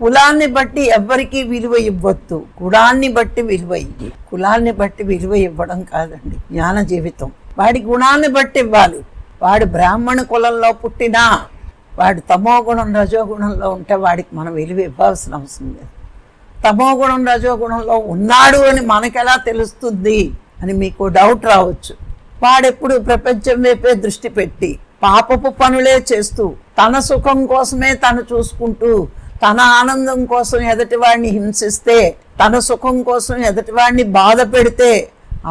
కులాన్ని బట్టి ఎవ్వరికీ విలువ ఇవ్వద్దు, గుణాన్ని బట్టి విలువ ఇవ్వి. కులాన్ని బట్టి విలువ ఇవ్వడం కాదండి జ్ఞాన జీవితం. వాడి గుణాన్ని బట్టి ఇవ్వాలి. వాడు బ్రాహ్మణ కులంలో పుట్టినా వాడు తమో గుణం రజోగుణంలో ఉంటే వాడికి మనం విలువ ఇవ్వాల్సిన అవసరం లేదు. తమో గుణం రజోగుణంలో ఉన్నాడు అని మనకెలా తెలుస్తుంది అని మీకు డౌట్ రావచ్చు. వాడెప్పుడు ప్రపంచం వైపే దృష్టి పెట్టి పాపపు పనులే చేస్తూ తన సుఖం కోసమే తను చూసుకుంటూ తన ఆనందం కోసం ఎదుటివాడిని హింసిస్తే, తన సుఖం కోసం ఎదుటివాడిని బాధ పెడితే,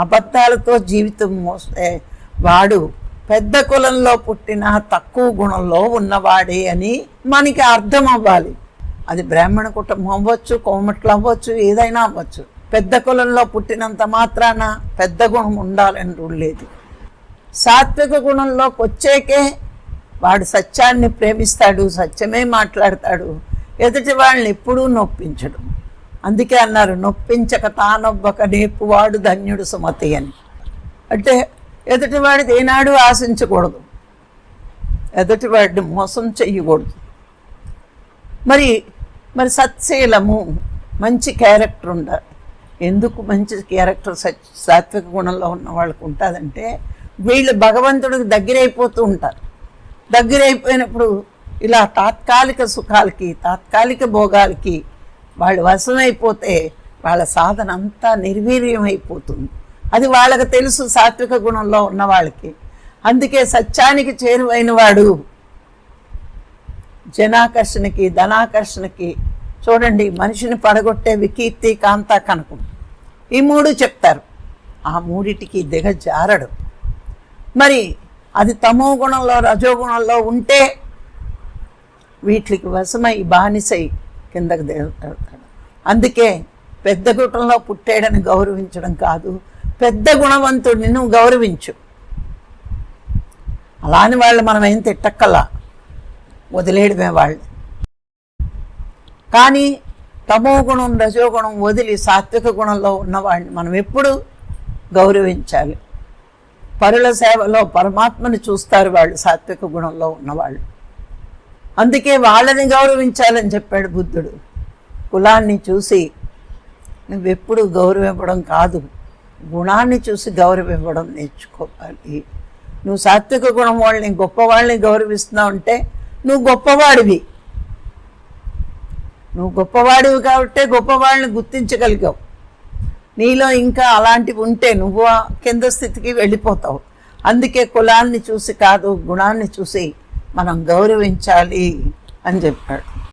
అబద్ధాలతో జీవితం మోస్తే వాడు పెద్ద కులంలో పుట్టిన తక్కువ గుణంలో ఉన్నవాడే అని మనకి అర్థం అవ్వాలి. అది బ్రాహ్మణ కుటుంబం అవ్వచ్చు, కోమట్లు అవ్వచ్చు, ఏదైనా అవ్వచ్చు. పెద్ద కులంలో పుట్టినంత మాత్రాన పెద్ద గుణం ఉండాలని రూల్ లేదు. సాత్విక గుణంలోకి వచ్చేకే వాడు సత్యాన్ని ప్రేమిస్తాడు, సత్యమే మాట్లాడతాడు, ఎదుటి వాళ్ళని ఎప్పుడూ నొప్పించడు. అందుకే అన్నారు నొప్పించక తానొవ్వక నేపువాడు ధన్యుడు సుమతి అని. అంటే ఎదుటివాడిది ఏనాడు ఆశించకూడదు, ఎదుటివాడిని మోసం చెయ్యకూడదు. మరి సత్శీలము, మంచి క్యారెక్టర్ ఉండాలి. ఎందుకు మంచి క్యారెక్టర్ సాత్విక గుణంలో ఉన్న వాళ్ళకు ఉంటుందంటే వీళ్ళు భగవంతుడికి దగ్గరైపోతూ ఉంటారు. దగ్గరైపోయినప్పుడు ఇలా తాత్కాలిక సుఖాలకి, తాత్కాలిక భోగాలకి వాళ్ళు వశమైపోతే వాళ్ళ సాధన అంతా నిర్వీర్యం అయిపోతుంది. అది వాళ్ళకి తెలుసు, సాత్విక గుణంలో ఉన్న వాళ్ళకి. అందుకే సత్యానికి చేరువైన వాడు జనాకర్షణకి, ధనాకర్షణకి, చూడండి మనిషిని పడగొట్టేవి కీర్తి, కాంత, కనకం, ఈ మూడు చెప్తారు. ఆ మూడిటికి దిగజారడు. మరి అది తమో గుణంలో రజోగుణంలో ఉంటే వీటికి వశమై బానిసై కిందకు దిగుతాడు. అందుకే పెద్ద గుణంలో పుట్టాడని గౌరవించడం కాదు, పెద్ద గుణవంతుడిని నువ్వు గౌరవించు. అలాని వాళ్ళు మనం ఏం తిట్టక్కలా, వదిలేయడమే వాళ్ళు. కానీ తమో గుణం రజోగుణం వదిలి సాత్విక గుణంలో ఉన్నవాడిని మనం ఎప్పుడు గౌరవించాలి. పరుల సేవలో పరమాత్మని చూస్తారు వాళ్ళు సాత్విక గుణంలో ఉన్నవాళ్ళు. అందుకే వాళ్ళని గౌరవించాలని చెప్పాడు బుద్ధుడు. కులాన్ని చూసి నువ్వెప్పుడు గౌరవం ఇవ్వడం కాదు, గుణాన్ని చూసి గౌరవం ఇవ్వడం నేర్చుకోవాలి. నువ్వు సాత్విక గుణం వాళ్ళని, గొప్పవాళ్ళని గౌరవిస్తున్నావు అంటే నువ్వు గొప్పవాడివి. నువ్వు గొప్పవాడివి కాబట్టి గొప్పవాళ్ళని గుర్తించగలిగావు. నీలో ఇంకా అలాంటివి ఉంటే నువ్వు కింద స్థితికి వెళ్ళిపోతావు. అందుకే కులాన్ని చూసి కాదు, గుణాన్ని చూసి మనం గౌరవించాలి అని చెప్పాడు.